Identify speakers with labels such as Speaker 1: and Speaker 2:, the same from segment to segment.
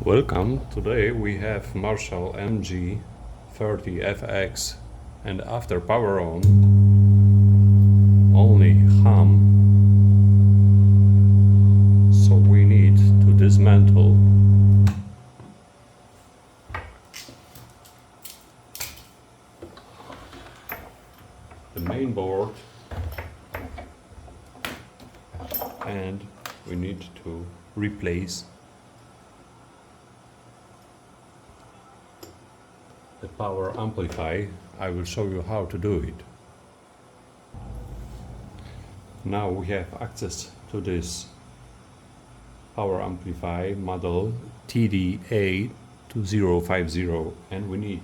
Speaker 1: Welcome. Today we have Marshall MG30FX, and after power on only hum, so we need to dismantle the main board, and we need to replace the power amplifier. I will show you how to do it. Now we have access to this power amplifier model TDA2050, and we need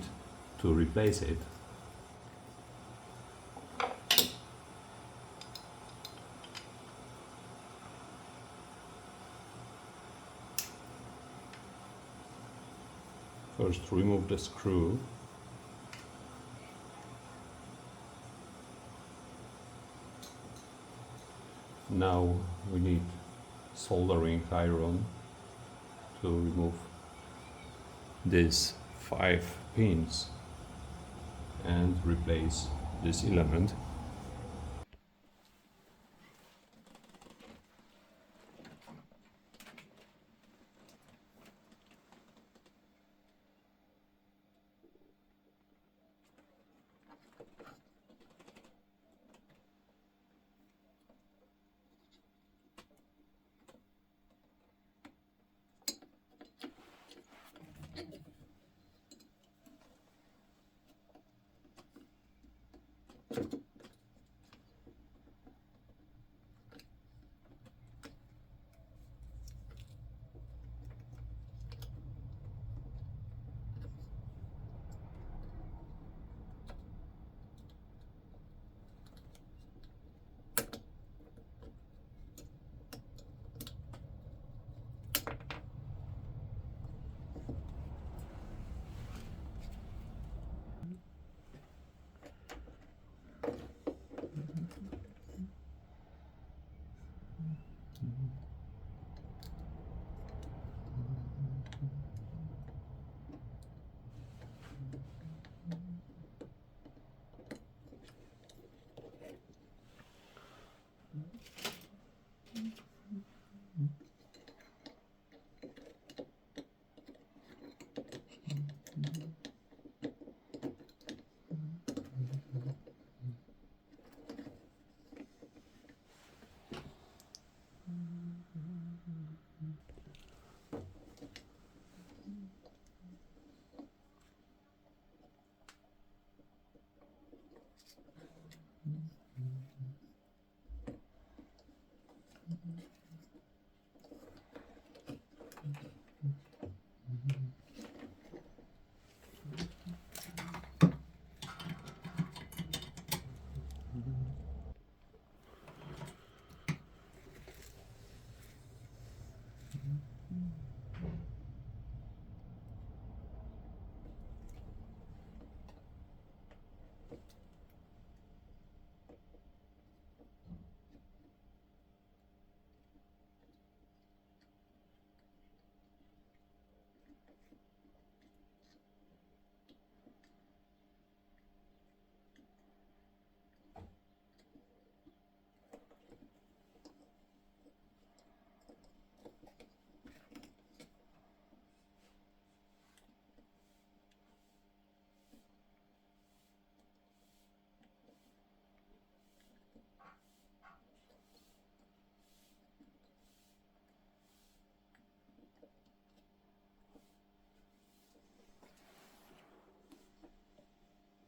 Speaker 1: to replace it. First, remove the screw. Now we need soldering iron to remove these 5 pins and replace this element.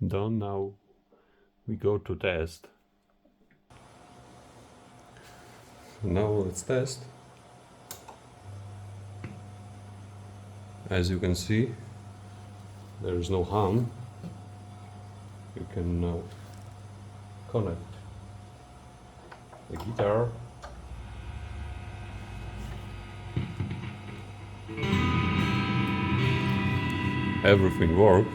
Speaker 1: Done. Now we go to test. Now let's test. As you can see, there is no hum. You can now connect the guitar. Everything works.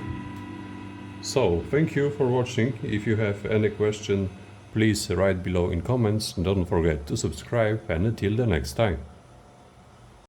Speaker 1: So, thank you for watching. If you have any question, please write below in comments. Don't forget to subscribe, and until the next time.